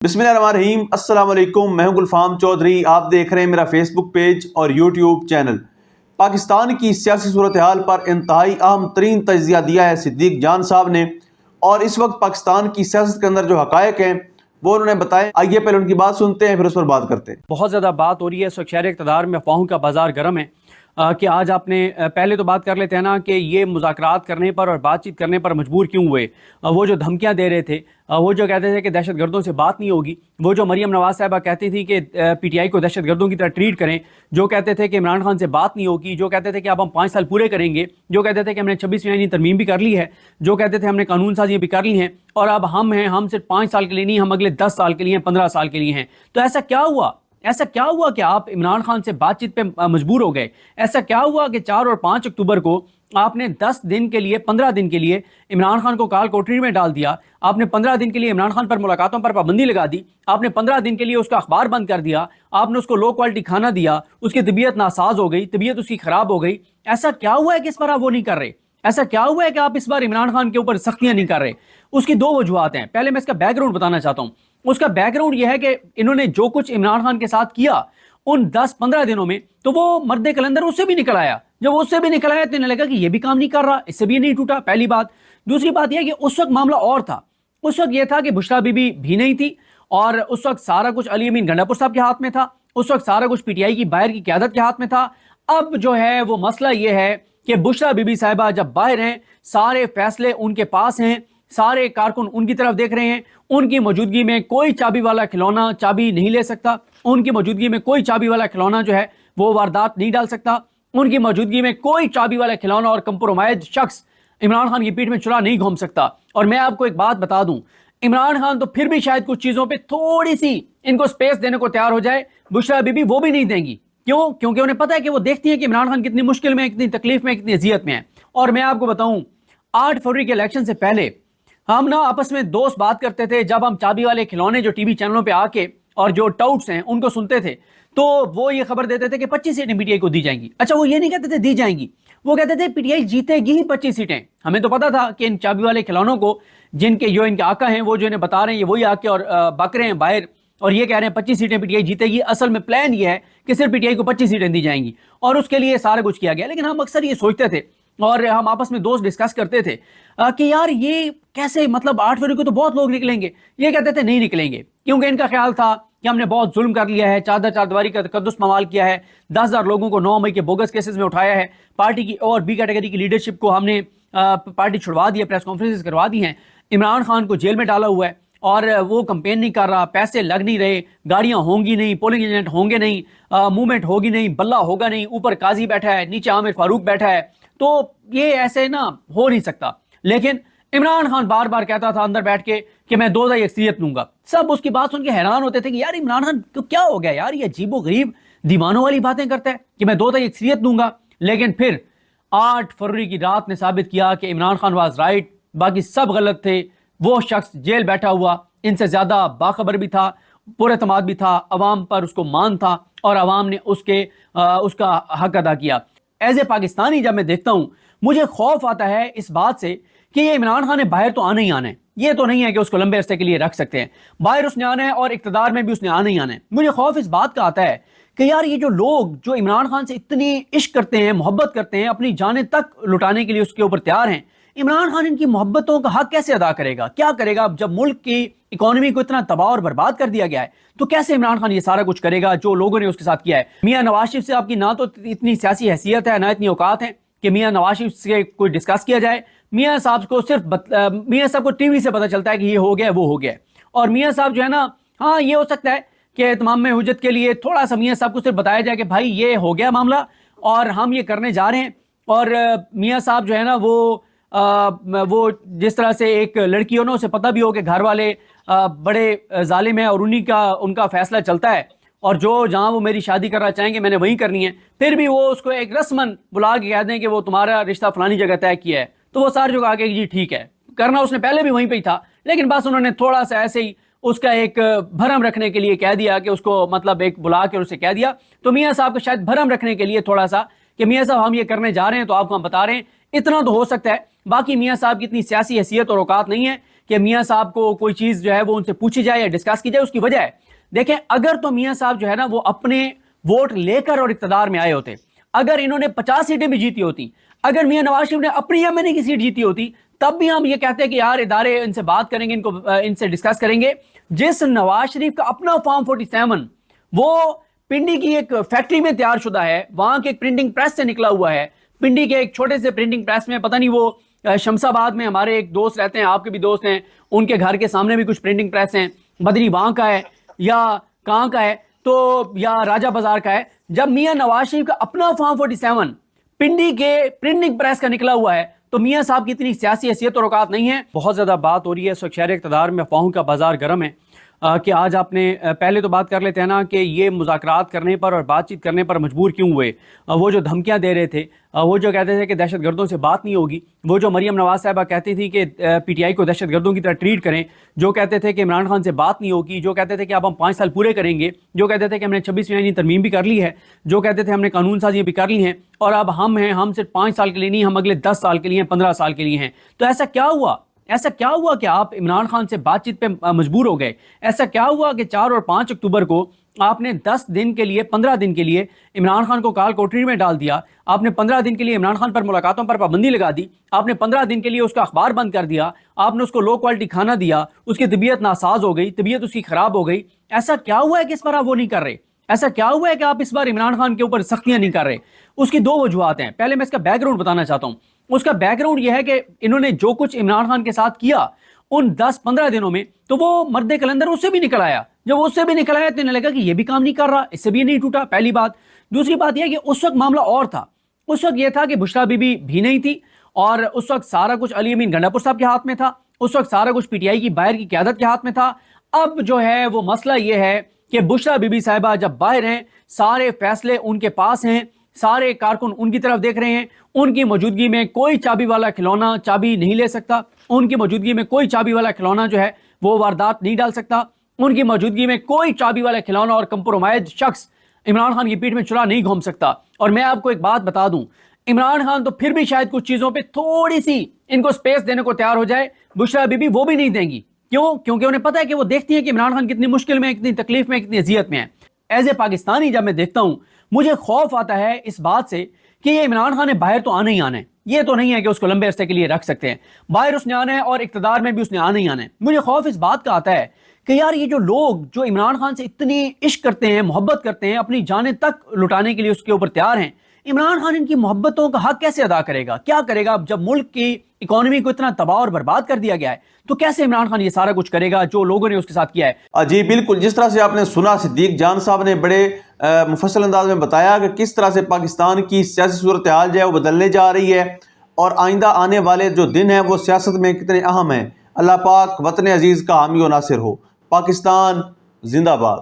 बिस्मिल्लाहिर्रहमानिर्रहीम। अस्सलाम वालेकुम। मैं हूं गुलफाम चौधरी। आप देख रहे हैं मेरा फेसबुक पेज और यूट्यूब चैनल। पाकिस्तान की सियासी सूरत हाल पर इंतहाई अहम तरीन तज्जिया दिया है सिद्दीक जान साहब ने, और इस वक्त पाकिस्तान की सियासत के अंदर जो हकायक हैं वो उन्होंने बताए। आइए पहले उनकी बात सुनते हैं, फिर उस पर बात करते हैं। बहुत ज़्यादा बात हो रही है शहर इक़्तिदार में, अफवाहों का बाजार गर्म है कि आज आपने पहले तो बात कर लेते हैं ना कि ये मुज़ाकरात करने पर और बातचीत करने पर मजबूर क्यों हुए। वो जो धमकियां दे रहे थे, वो जो कहते थे कि दहशतगर्दों से बात नहीं होगी, वो जो मरियम नवाज साहिबा कहती थी कि पीटीआई को दहशतगर्दों की तरह ट्रीट करें, जो कहते थे कि इमरान खान से बात नहीं होगी, जो कहते थे कि अब हम 5 साल पूरे करेंगे, जो कहते थे कि हमने 26वीं आईनी तरमीम भी कर ली है, जो कहते थे हमने कानून साजियाँ भी कर ली हैं और अब हम सिर्फ 5 साल के लिए नहीं, हम अगले 10 साल के लिए, 15 साल के लिए हैं। तो ऐसा क्या हुआ कि आप इमरान खान से बातचीत पे मजबूर हो गए? ऐसा क्या हुआ कि 4 और 5 अक्टूबर को आपने 10 दिन के लिए, 15 दिन के लिए इमरान खान को काल कोठरी में डाल दिया? आपने 15 दिन के लिए इमरान खान पर मुलाकातों पर पाबंदी लगा दी। आपने 15 दिन के लिए उसका अखबार बंद कर दिया। आपने उसको लो क्वालिटी खाना दिया। उसकी तबीयत नासाज हो गई, तबीयत उसकी खराब हो गई। ऐसा क्या हुआ है कि इस बार आप वो नहीं कर रहे? ऐसा क्या हुआ है कि आप इस बार इमरान खान के ऊपर सख्तियां नहीं कर रहे? उसकी 2 वजूहत हैं। पहले मैं इसका बैकग्राउंड बताना चाहता हूं। उसका बैकग्राउंड यह है कि इन्होंने जो कुछ इमरान खान के साथ किया उन 10-15 दिनों में, तो वो मर्द कलंदर उससे भी निकल आया। जब उससे भी निकल आया तो इन्हें लगा कि ये भी काम नहीं कर रहा, इससे भी नहीं टूटा, पहली बात। दूसरी बात यह कि उस वक्त मामला और था। उस वक्त यह था कि बुशरा बीबी भी नहीं थी और उस वक्त सारा कुछ अली अमीन गंडापुर साहब के हाथ में था। उस वक्त सारा कुछ पीटीआई की बाहर की क़यादत के हाथ में था। अब जो है वो मसला यह है कि बुशरा बीबी साहिबा जब बाहर हैं, सारे फैसले उनके पास हैं, सारे कारकुन उनकी तरफ देख रहे हैं। उनकी मौजूदगी में कोई चाबी वाला खिलौना चाबी नहीं ले सकता। उनकी मौजूदगी में कोई चाबी वाला खिलौना जो है वो वारदात नहीं डाल सकता। उनकी मौजूदगी में कोई चाबी वाला खिलौना और कंप्रोमाइज शख्स इमरान खान की पीठ में चुरा नहीं घूम सकता। और मैं आपको एक बात बता दूं, इमरान खान तो फिर भी शायद कुछ चीजों पे थोड़ी सी इनको स्पेस देने को तैयार हो जाए, बुशरा बीबी वो भी नहीं देंगी। क्यों? क्योंकि उन्हें पता है कि वो देखती है कि इमरान खान कितनी मुश्किल में, कितनी तकलीफ में, कितनी अजियत में है। और मैं आपको बताऊं, 8 फरवरी के इलेक्शन से पहले हम ना आपस में दोस्त बात करते थे। जब हम चाबी वाले खिलौने जो टीवी चैनलों पे आके और जो टाउट्स हैं उनको सुनते थे, तो वो ये खबर देते थे कि 25 सीटें पीटीआई को दी जाएंगी। अच्छा, वो ये नहीं कहते थे दी जाएंगी, वो कहते थे पीटीआई जीतेगी ही 25 सीटें। हमें तो पता था कि इन चाबी वाले खिलौनों को, जिनके जो इनके आका हैं, वो जो इन्हें बता रहे हैं, ये वही आके और बक रहे हैं बाहर और ये कह रहे हैं 25 सीटें पीटीआई जीतेगी। असल में प्लान ये है कि सिर्फ पीटीआई को 25 सीटें दी जाएंगी और उसके लिए सारा कुछ किया गया। लेकिन हम अक्सर ये सोचते थे और हम आपस में दोस्त डिस्कस करते थे कि यार ये कैसे, मतलब 8 फरवरी को तो बहुत लोग निकलेंगे। ये कहते थे नहीं निकलेंगे, क्योंकि इनका ख्याल था कि हमने बहुत जुल्म कर लिया है, चारदीवारी का तकद्दुस मवाल किया है, 10,000 लोगों को 9 मई के बोगस केसेस में उठाया है, पार्टी की और बी कैटेगरी की लीडरशिप को हमने पार्टी छुड़वा दी है, प्रेस कॉन्फ्रेंस करवा दी हैं, इमरान खान को जेल में डाला हुआ है और वो कंपेन नहीं कर रहा, पैसे लग नहीं रहे, गाड़ियां होंगी नहीं, पोलिंग एजेंट होंगे नहीं, मूवमेंट होगी नहीं, बल्ला होगा नहीं, ऊपर काजी बैठा है, नीचे आमिर फारूक बैठा है, तो ये ऐसे ना हो नहीं सकता। लेकिन इमरान खान बार बार कहता था अंदर बैठ के कि मैं 2 अक्सरियत लूंगा। सब उसकी बात सुन के हैरान होते थे कि यार इमरान खान को क्या हो गया यार, ये अजीबो गरीब दीवानों वाली बातें करता है कि मैं 2 अक्सरियत लूंगा। लेकिन फिर 8 फरवरी की रात ने साबित किया कि इमरान खान वाज राइट, बाकी सब गलत थे। वो शख्स जेल बैठा हुआ इनसे ज्यादा बाखबर भी था, पुरएतमाद भी था, अवाम पर उसको मान था और अवाम ने उसका हक अदा किया। एज ए पाकिस्तानी जब मैं देखता हूं, मुझे खौफ आता है इस बात से कि ये इमरान खान ने बाहर तो आना ही आना है। ये तो नहीं है कि उसको लंबे अरसे के लिए रख सकते हैं, बाहर उसने आना है और इक्तदार में भी उसने आना ही आना है। मुझे खौफ इस बात का आता है कि यार ये जो लोग जो इमरान खान से इतनी इश्क करते हैं, मोहब्बत करते हैं, अपनी जानें तक लुटाने के लिए उसके ऊपर तैयार हैं, इमरान खान इनकी मोहब्बतों का हक कैसे अदा करेगा? क्या करेगा? जब मुल्क की इकोनॉमी को इतना तबाह और बर्बाद कर दिया गया है, तो कैसे इमरान खान ये सारा कुछ करेगा जो लोगों ने उसके साथ किया है? मियां नवाज शरीफ से आपकी ना तो इतनी सियासी हैसियत है, ना इतनी औकात है कि मियां नवाज शरीफ से कोई डिस्कस किया जाए। मियां साहब को मियां साहब को टीवी से पता चलता है कि ये हो गया, वो हो गया। और मियां साहब जो है ना, हाँ ये हो सकता है कि तमाम में हुज्जत के लिए थोड़ा सा मियां साहब को सिर्फ बताया जाए कि भाई ये हो गया मामला और हम ये करने जा रहे हैं। और मियां साहब जो है ना वो जिस तरह से एक लड़की हो ना, उसे पता भी हो कि घर वाले बड़े जालिम हैं और उनका फैसला चलता है और जो जहां वो मेरी शादी करना चाहेंगे मैंने वहीं करनी है, फिर भी वो उसको एक रस्मन बुला के कह दें कि वो तुम्हारा रिश्ता फलानी जगह तय किया है, तो वो सारी जगह आके जी ठीक है, करना उसने पहले भी वहीं पे ही था। लेकिन बस उन्होंने थोड़ा सा ऐसे ही उसका एक भरम रखने के लिए कह दिया कि उसको, मतलब एक बुला के उसे कह दिया, तो मियाँ साहब को शायद भरम रखने के लिए थोड़ा सा कि मियाँ साहब हम ये करने जा रहे हैं तो आपको हम बता रहे हैं, इतना तो हो सकता है। बाकी मियाँ साहब की इतनी सियासी हैसियत और औकात नहीं है کہ میاں صاحب کو کوئی چیز جو ہے وہ ان سے پوچھی جائے یا ڈسکس کی جائے. اس کی وجہ ہے دیکھیں, اگر تو میاں صاحب جو ہے نا وہ اپنے ووٹ لے کر اور اقتدار میں آئے ہوتے, اگر انہوں نے 50 سیٹیں بھی جیتی ہوتی, اگر میاں نواز شریف نے اپنی ایم کی سیٹ جیتی ہوتی, تب بھی ہم یہ کہتے ہیں کہ یار ادارے ان سے بات کریں گے, ان سے ڈسکس کریں گے. جس نواز شریف کا اپنا فارم 47 وہ پنڈی کی ایک فیکٹری میں تیار شدہ ہے, وہاں کے ایک پرنٹنگ پریس سے نکلا ہوا ہے, پنڈی کے ایک چھوٹے سے پرنٹنگ پریس میں, پتہ نہیں وہ شمس آباد میں ہمارے ایک دوست رہتے ہیں, آپ کے بھی دوست ہیں, ان کے گھر کے سامنے بھی کچھ پرنٹنگ پریس ہیں, بدری وہاں کا ہے یا کہاں کا ہے تو یا راجہ بازار کا ہے. جب میاں نواز شریف کا اپنا فارم 47 پنڈی کے پرنٹنگ پریس کا نکلا ہوا ہے تو میاں صاحب کی اتنی سیاسی حیثیت اور اوقات نہیں ہے. بہت زیادہ بات ہو رہی ہے اس وقت شہر اقتدار میں, افواہوں کا بازار گرم ہے کہ آج آپ نے پہلے تو بات کر لیتے ہیں نا کہ یہ مذاکرات کرنے پر اور بات چیت کرنے پر مجبور کیوں ہوئے. وہ جو دھمکیاں دے رہے تھے, وہ جو کہتے تھے کہ دہشت گردوں سے بات نہیں ہوگی, وہ جو مریم نواز صاحبہ کہتی تھی کہ پی ٹی آئی کو دہشت گردوں کی طرح ٹریٹ کریں, جو کہتے تھے کہ عمران خان سے بات نہیں ہوگی, جو کہتے تھے کہ اب ہم 5 سال پورے کریں گے, جو کہتے تھے کہ ہم نے 26ویں آئینی ترمیم بھی کر لی ہے, جو کہتے تھے ہم نے قانون سازیاں بھی کر لی ہیں اور اب ہم ہیں, ہم صرف 5 سال کے لیے نہیں, ہم اگلے 10 سال کے لیے, 15 سال کے لیے ہیں. تو ایسا کیا ہوا, ایسا کیا ہوا کہ آپ عمران خان سے بات چیت پہ مجبور ہو گئے؟ ایسا کیا ہوا کہ 4 اور 5 اکتوبر کو آپ نے 10 دن کے لیے 15 دن کے لیے عمران خان کو کال کوٹری میں ڈال دیا, آپ نے 15 دن کے لیے عمران خان پر ملاقاتوں پر پابندی لگا دی, آپ نے 15 دن کے لیے اس کا اخبار بند کر دیا, آپ نے اس کو لو کوالٹی کھانا دیا, اس کی طبیعت ناساز ہو گئی, طبیعت اس کی خراب ہو گئی. ایسا کیا ہوا ہے کہ اس بار آپ وہ نہیں کر رہے؟ ایسا کیا ہوا ہے کہ آپ اس بار عمران خان کے اوپر سختیاں نہیں کر رہے؟ اس کی 2 وجوہات ہیں. پہلے میں اس کا بیک گراؤنڈ بتانا چاہتا ہوں. اس کا بیک گراؤنڈ یہ ہے کہ انہوں نے جو کچھ عمران خان کے ساتھ کیا ان 10-15 دنوں میں, تو وہ مرد کلندر اس سے بھی نکل آیا. جب اس سے بھی نکل آیا تو انہیں لگا کہ یہ بھی کام نہیں کر رہا, اس سے بھی نہیں ٹوٹا, پہلی بات. دوسری بات یہ کہ اس وقت معاملہ اور تھا. اس وقت یہ تھا کہ بشرا بی بی بھی نہیں تھی اور اس وقت سارا کچھ علی امین گنڈا پور صاحب کے ہاتھ میں تھا, اس وقت سارا کچھ پی ٹی آئی کی باہر کی قیادت کے ہاتھ میں تھا. اب جو ہے وہ مسئلہ یہ ہے کہ بشرا بی بی صاحبہ جب باہر ہیں, سارے فیصلے ان کے پاس ہیں, سارے کارکن ان کی طرف دیکھ رہے ہیں, ان کی موجودگی میں کوئی چابی والا کھلونا چابی نہیں لے سکتا, ان کی موجودگی میں کوئی چابی والا کھلونا جو ہے وہ واردات نہیں ڈال سکتا, ان کی موجودگی میں کوئی چابی والا کھلونا اور کمپرومائز شخص عمران خان کی پیٹھ میں چلا نہیں گھوم سکتا. اور میں آپ کو ایک بات بتا دوں, عمران خان تو پھر بھی شاید کچھ چیزوں پہ تھوڑی سی ان کو سپیس دینے کو تیار ہو جائے, بشرا بی بی وہ بھی نہیں دیں گی. کیوں؟ کیونکہ انہیں پتا ہے کہ وہ دیکھتی ہیں کہ عمران خان کتنی مشکل میں, کتنی تکلیف میں, کتنی اذیت میں ہے. ایز اے پاکستانی جب میں دیکھتا ہوں مجھے خوف آتا ہے اس بات سے کہ یہ عمران خان نے باہر تو آنا ہی آنا ہے, یہ تو نہیں ہے کہ اس کو لمبے عرصے کے لیے رکھ سکتے ہیں, باہر اس نے آنا ہے اور اقتدار میں بھی اس نے آنا ہی آنا ہے. مجھے خوف اس بات کا آتا ہے کہ یار یہ جو لوگ جو عمران خان سے اتنی عشق کرتے ہیں, محبت کرتے ہیں, اپنی جانیں تک لٹانے کے لیے اس کے اوپر تیار ہیں, عمران خان ان کی محبتوں کا حق کیسے ادا کرے گا؟ کیا کرے گا جب ملک کی اکانومی کو اتنا تباہ اور برباد کر دیا گیا ہے؟ تو کیسے عمران خان یہ سارا کچھ کرے گا جو لوگوں نے اس کے ساتھ کیا ہے؟ جی بالکل, جس طرح سے آپ نے سنا, صدیق جان صاحب نے بڑے مفصل انداز میں بتایا کہ کس طرح سے پاکستان کی سیاسی صورتحال جو ہے وہ بدلنے جا رہی ہے اور آئندہ آنے والے جو دن ہیں وہ سیاست میں کتنے اہم ہیں. اللہ پاک وطن عزیز کا حامی و ناصر ہو. پاکستان زندہ باد.